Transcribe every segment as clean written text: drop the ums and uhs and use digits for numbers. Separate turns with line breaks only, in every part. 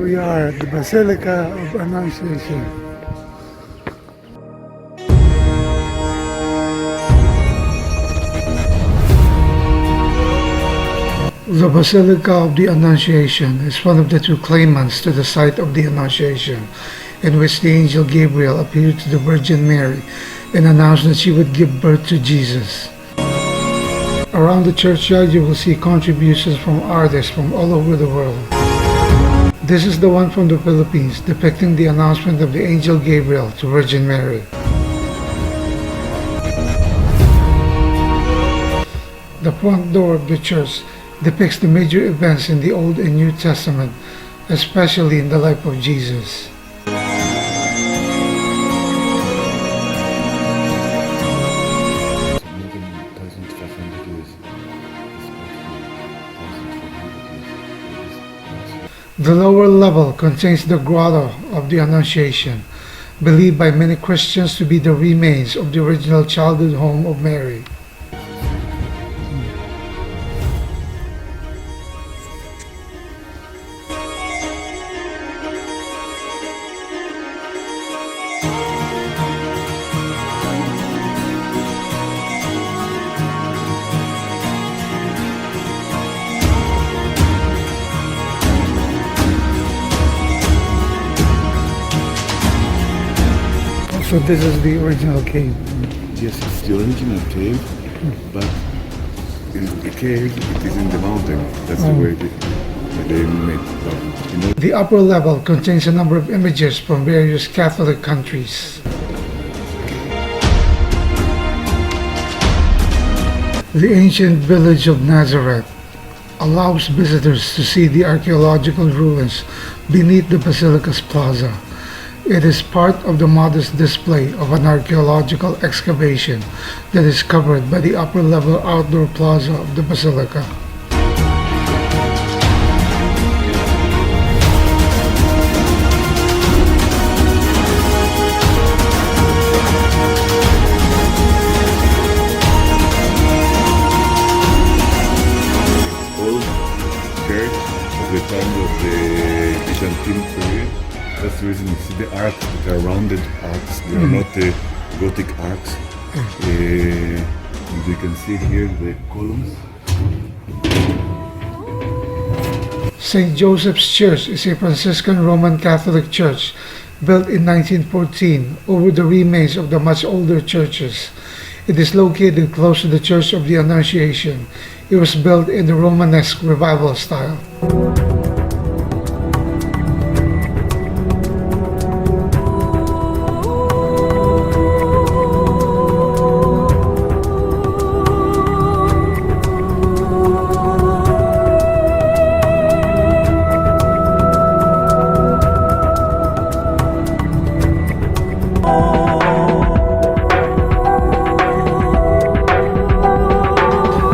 We are at the Basilica of Annunciation. The Basilica of the Annunciation is one of the two claimants to the site of the Annunciation, in which the angel Gabriel appeared to the Virgin Mary and announced that she would give birth to Jesus. Around the churchyard you will see contributions from artists from all over the world. This is the one from the Philippines, depicting the announcement of the angel Gabriel to Virgin Mary. The front door of the church depicts the major events in the Old and New Testament, especially in the life of Jesus. The lower level contains the grotto of the Annunciation, believed by many Christians to be the remains of the original childhood home of Mary. So this is the original cave.
Yes, it's the original cave, but in the cave it is in the mountain. That's the way they made it.
The upper level contains a number of images from various Catholic countries. The ancient village of Nazareth allows visitors to see the archeological ruins beneath the Basilica's plaza. It is part of the modest display of an archaeological excavation that is covered by the upper level outdoor plaza of the Basilica.
Old church of the time of the Byzantine period. That's the reason you see the arcs, that are rounded arcs. They are not Gothic arcs. And you can see here the columns.
St. Joseph's Church is a Franciscan Roman Catholic church built in 1914 over the remains of the much older churches. It is located close to the Church of the Annunciation. It was built in the Romanesque Revival style.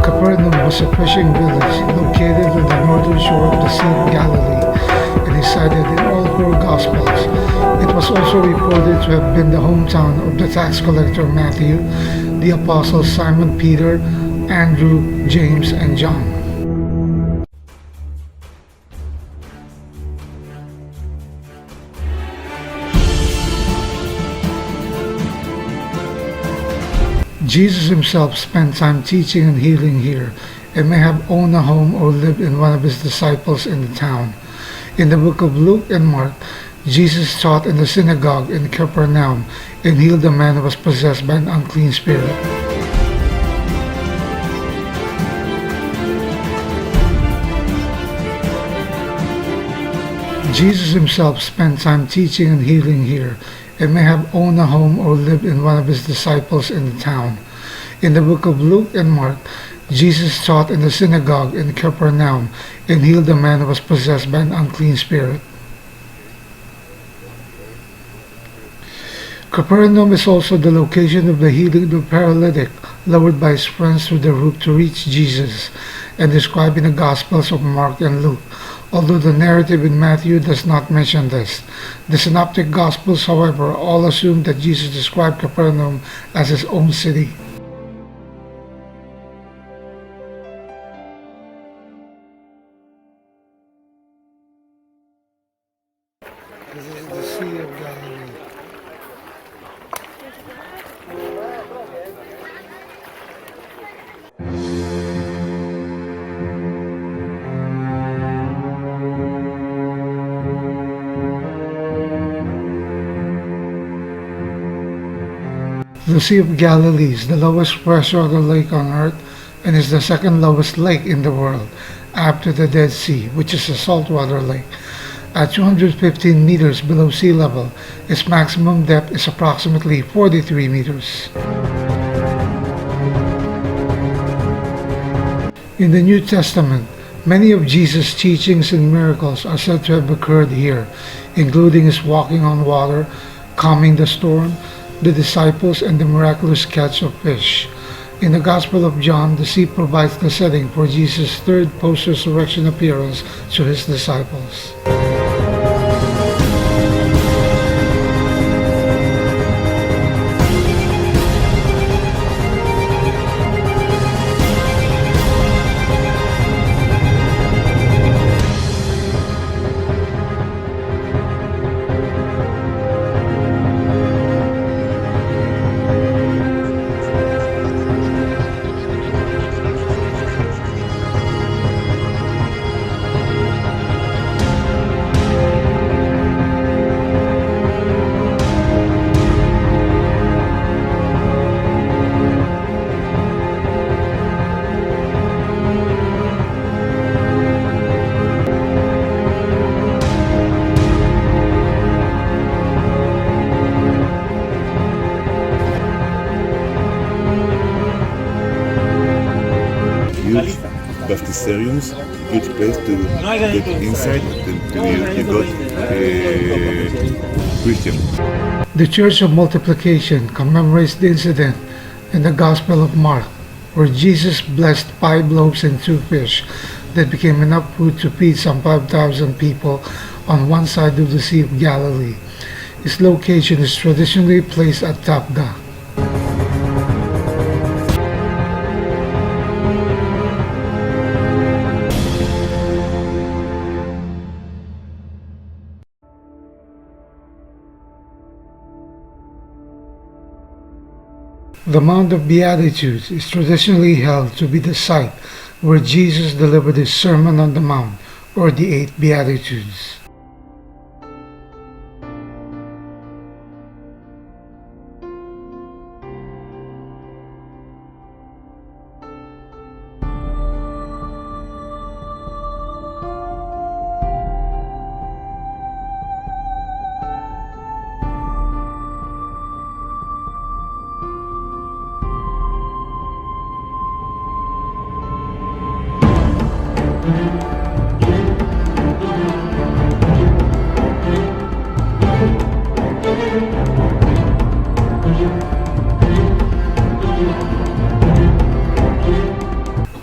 Capernaum was a fishing village located on the northern shore of the Sea of Galilee and is cited in all four Gospels. It was also reported to have been the hometown of the tax collector Matthew, the apostles Simon Peter, Andrew, James, and John. Jesus himself spent time teaching and healing here, and may have owned a home or lived in one of his disciples in the town. In the book of Luke and Mark, Jesus taught in the synagogue in Capernaum and healed a man who was possessed by an unclean spirit. Jesus himself spent time teaching and healing here, and may have owned a home or lived in one of his disciples in the town. In the book of Luke and Mark, Jesus taught in the synagogue in Capernaum and healed a man who was possessed by an unclean spirit. Capernaum is also the location of the healing of the paralytic lowered by his friends through the roof to reach Jesus, and described in the Gospels of Mark and Luke, although the narrative in Matthew does not mention this. The Synoptic Gospels, however, all assume that Jesus described Capernaum as his own city. This is the Sea of Galilee. The Sea of Galilee is the lowest freshwater lake on earth and is the second lowest lake in the world, after the Dead Sea, which is a saltwater lake. At 215 meters below sea level, its maximum depth is approximately 43 meters. In the New Testament, many of Jesus' teachings and miracles are said to have occurred here, including his walking on water, calming the storm, the disciples, and the miraculous catch of fish. In the Gospel of John, the sea provides the setting for Jesus' third post-resurrection appearance to his disciples.
Huge baptisariums, good place to get inside and you got Christian.
The Church of Multiplication commemorates the incident in the Gospel of Mark, where Jesus blessed 5 loaves and 2 fish that became enough food to feed some 5,000 people on one side of the Sea of Galilee. Its location is traditionally placed at Tabgha. The Mount of Beatitudes is traditionally held to be the site where Jesus delivered his Sermon on the Mount, or the 8 Beatitudes.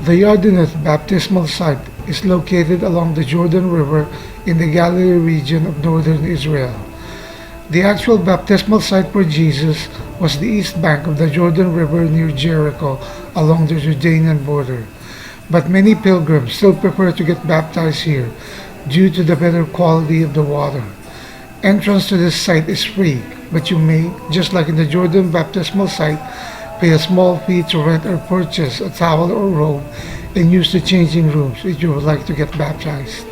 The Yardenit Baptismal site is located along the Jordan River in the Galilee region of northern Israel. The actual baptismal site for Jesus was the east bank of the Jordan River near Jericho along the Jordanian border. But many pilgrims still prefer to get baptized here due to the better quality of the water. Entrance to this site is free, but you may, just like in the Jordan baptismal site, pay a small fee to rent or purchase a towel or robe and use the changing rooms if you would like to get baptized.